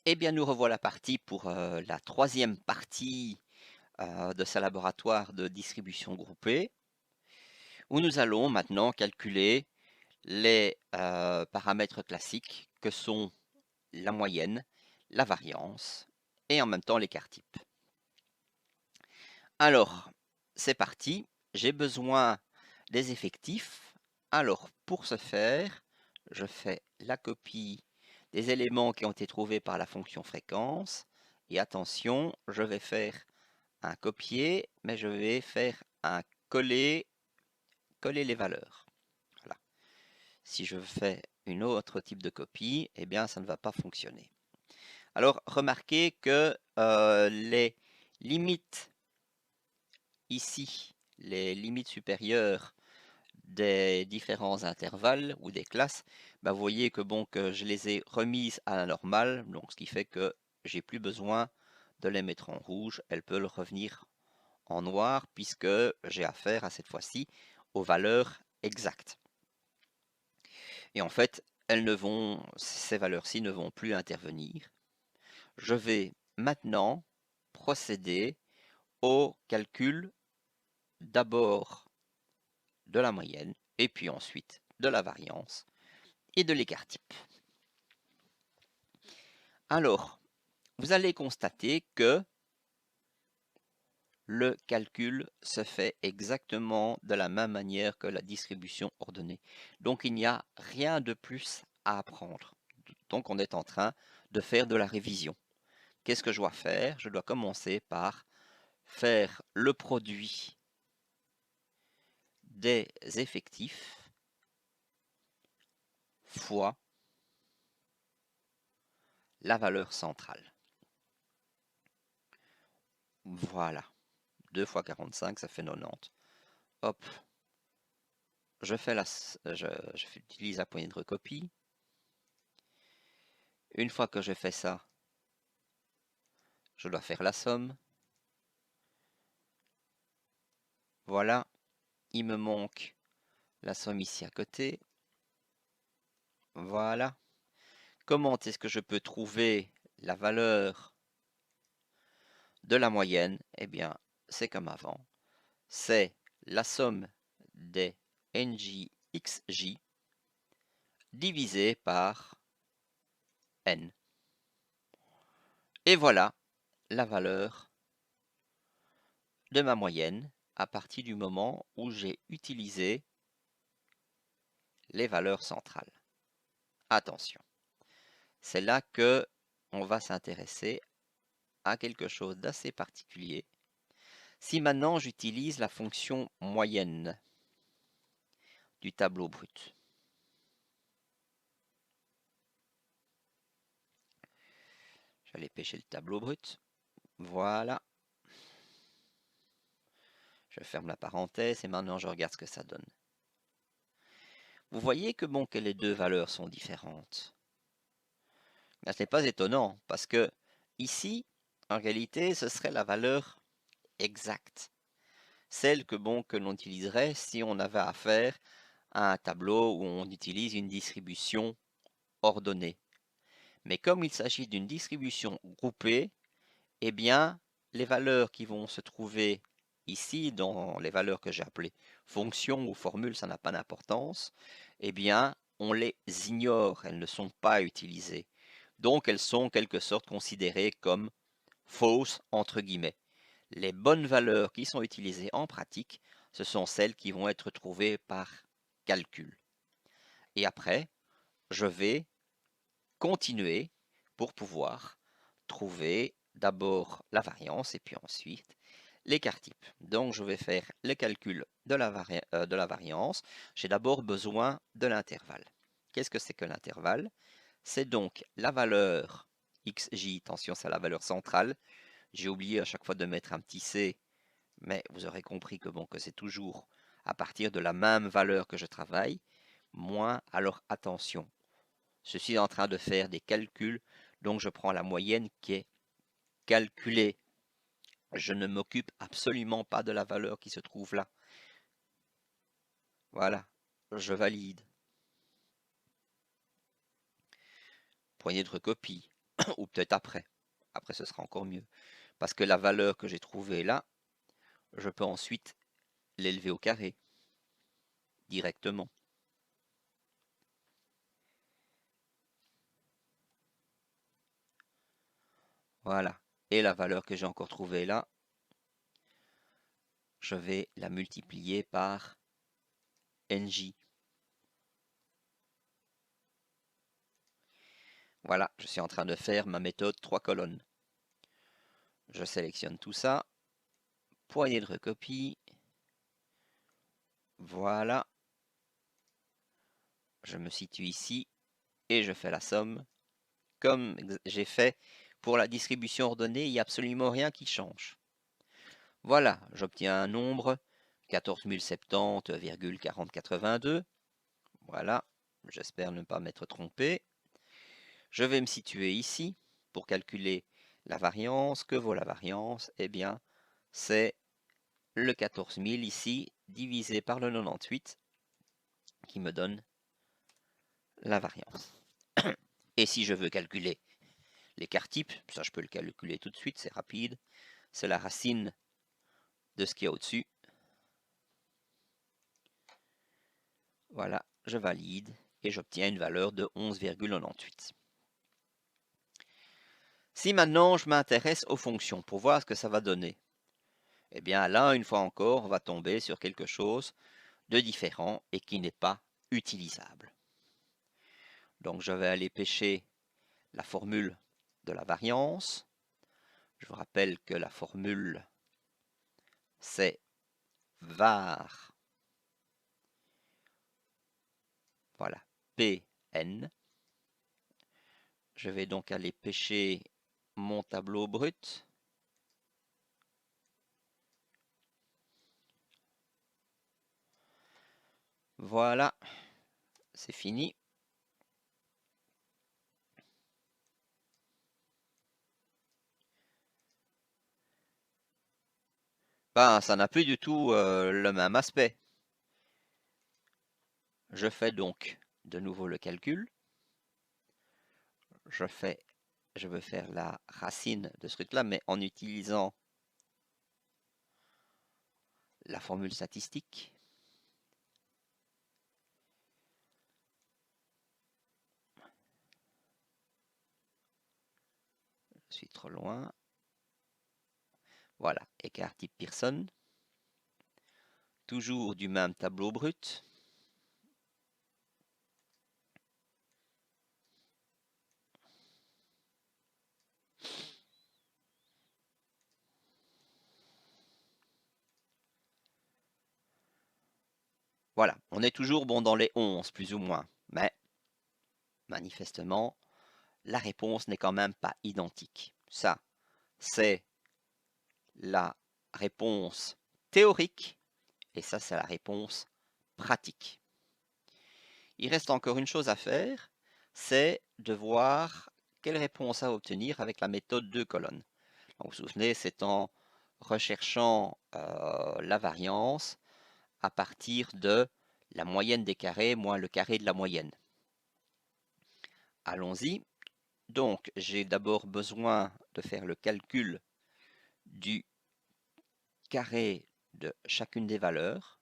Eh bien, nous revoilà partis pour la troisième partie de ce laboratoire de distribution groupée, où nous allons maintenant calculer les paramètres classiques que sont la moyenne, la variance et en même temps l'écart type. Alors, c'est parti, j'ai besoin des effectifs. Alors, pour ce faire, je fais la copie des éléments qui ont été trouvés par la fonction fréquence. Et attention, je vais faire un copier, mais je vais faire un coller, coller les valeurs. Voilà. Si je fais une autre type de copie, eh bien, ça ne va pas fonctionner. Alors, remarquez que les limites ici, les limites supérieures des différents intervalles ou des classes, vous voyez que bon que je les ai remises à la normale, donc ce qui fait que j'ai plus besoin de les mettre en rouge, elles peuvent revenir en noir puisque j'ai affaire à cette fois-ci aux valeurs exactes. Et en fait, ces valeurs-ci ne vont plus intervenir. Je vais maintenant procéder au calcul d'abord de la moyenne et puis ensuite de la variance et de l'écart type. Alors, vous allez constater que le calcul se fait exactement de la même manière que la distribution ordonnée. Donc, il n'y a rien de plus à apprendre. Donc, on est en train de faire de la révision. Qu'est-ce que je dois faire? Je dois commencer par faire le produit des effectifs fois la valeur centrale. Voilà. 2 fois 45, ça fait 90. Hop, j'utilise la poignée de recopie. Une fois que je fais ça, je dois faire la somme. Voilà, il me manque la somme ici à côté. Voilà. Comment est-ce que je peux trouver la valeur de la moyenne? Eh bien, c'est comme avant. C'est la somme des NJXJ divisé par N. Et voilà la valeur de ma moyenne à partir du moment où j'ai utilisé les valeurs centrales. Attention, c'est là que on va s'intéresser à quelque chose d'assez particulier. Si maintenant j'utilise la fonction moyenne du tableau brut, j'allais pêcher le tableau brut, voilà, je ferme la parenthèse et maintenant je regarde ce que ça donne. Vous voyez que bon que les deux valeurs sont différentes. Ce n'est pas étonnant parce que ici, en réalité, ce serait la valeur exacte. Celle que bon que l'on utiliserait si on avait affaire à un tableau où on utilise une distribution ordonnée. Mais comme il s'agit d'une distribution groupée, eh bien, les valeurs qui vont se trouver ici, dans les valeurs que j'ai appelées fonctions ou formules, ça n'a pas d'importance, eh bien, on les ignore, elles ne sont pas utilisées. Donc, elles sont en quelque sorte considérées comme fausses, entre guillemets. Les bonnes valeurs qui sont utilisées en pratique, ce sont celles qui vont être trouvées par calcul. Et après, je vais continuer pour pouvoir trouver d'abord la variance et puis ensuite l'écart type. Donc je vais faire le calcul de la variance. J'ai d'abord besoin de l'intervalle. Qu'est-ce que c'est que l'intervalle? C'est donc la valeur xj, attention c'est la valeur centrale. J'ai oublié à chaque fois de mettre un petit c, mais vous aurez compris que bon que c'est toujours à partir de la même valeur que je travaille, moins, alors attention. Je suis en train de faire des calculs, donc je prends la moyenne qui est calculée. Je ne m'occupe absolument pas de la valeur qui se trouve là. Voilà, je valide. Poignée de recopie. ou peut-être après. Après, ce sera encore mieux. Parce que la valeur que j'ai trouvée là, je peux ensuite l'élever au carré directement. Voilà. Et la valeur que j'ai encore trouvée là, je vais la multiplier par NJ. Voilà, je suis en train de faire ma méthode 3 colonnes. Je sélectionne tout ça, poignée de recopie, voilà, je me situe ici et je fais la somme comme j'ai fait pour la distribution ordonnée, il n'y a absolument rien qui change. Voilà, j'obtiens un nombre 14 070,4082. Voilà, j'espère ne pas m'être trompé. Je vais me situer ici pour calculer la variance. Que vaut la variance? Eh bien, c'est le 14 000 ici divisé par le 98 qui me donne la variance. Et si je veux calculer l'écart type, ça je peux le calculer tout de suite, c'est rapide, c'est la racine de ce qu'il y a au-dessus. Voilà, je valide et j'obtiens une valeur de 11,98. Si maintenant je m'intéresse aux fonctions pour voir ce que ça va donner, eh bien là, une fois encore, on va tomber sur quelque chose de différent et qui n'est pas utilisable. Donc je vais aller pêcher la formule de la variance. Je vous rappelle que la formule, c'est var, voilà, Pn. Je vais donc aller pêcher mon tableau brut. Voilà, c'est fini. Ben, ça n'a plus du tout le même aspect. Je fais donc de nouveau le calcul. Je veux faire la racine de ce truc-là, mais en utilisant la formule statistique. Je suis trop loin. Voilà, écart type Pearson. Toujours du même tableau brut. Voilà, on est toujours bon dans les 11, plus ou moins. Mais, manifestement, la réponse n'est quand même pas identique. Ça, c'est la réponse théorique et ça, c'est la réponse pratique. Il reste encore une chose à faire, c'est de voir quelle réponse à obtenir avec la méthode 2 colonnes. Donc, vous vous souvenez, c'est en recherchant la variance à partir de la moyenne des carrés moins le carré de la moyenne. Allons-y. Donc, j'ai d'abord besoin de faire le calcul du carré de chacune des valeurs.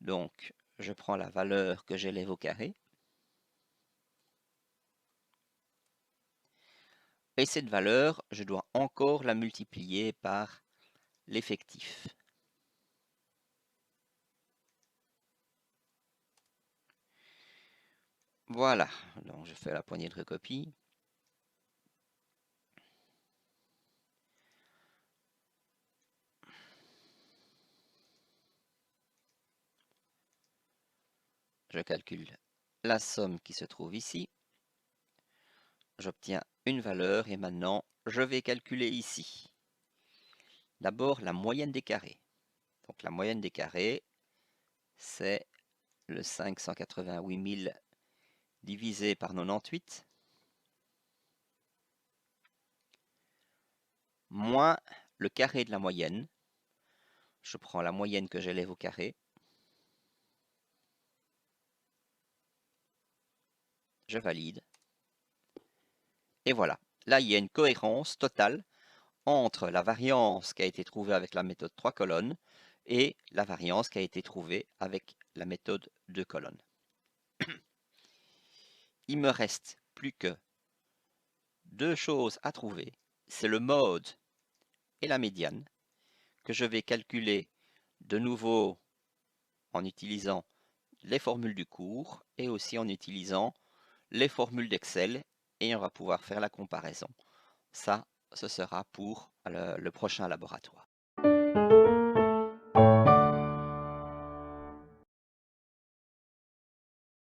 Donc, je prends la valeur que j'élève au carré. Et cette valeur, je dois encore la multiplier par l'effectif. Voilà, donc je fais la poignée de recopie. Je calcule la somme qui se trouve ici. J'obtiens une valeur et maintenant je vais calculer ici. D'abord la moyenne des carrés. Donc la moyenne des carrés, c'est le 588 000 divisé par 98, moins le carré de la moyenne. Je prends la moyenne que j'élève au carré. Je valide. Et voilà, là il y a une cohérence totale entre la variance qui a été trouvée avec la méthode 3 colonnes et la variance qui a été trouvée avec la méthode 2 colonnes. Il me reste plus que deux choses à trouver, c'est le mode et la médiane, que je vais calculer de nouveau en utilisant les formules du cours et aussi en utilisant les formules d'Excel, et on va pouvoir faire la comparaison. Ça, ce sera pour le prochain laboratoire.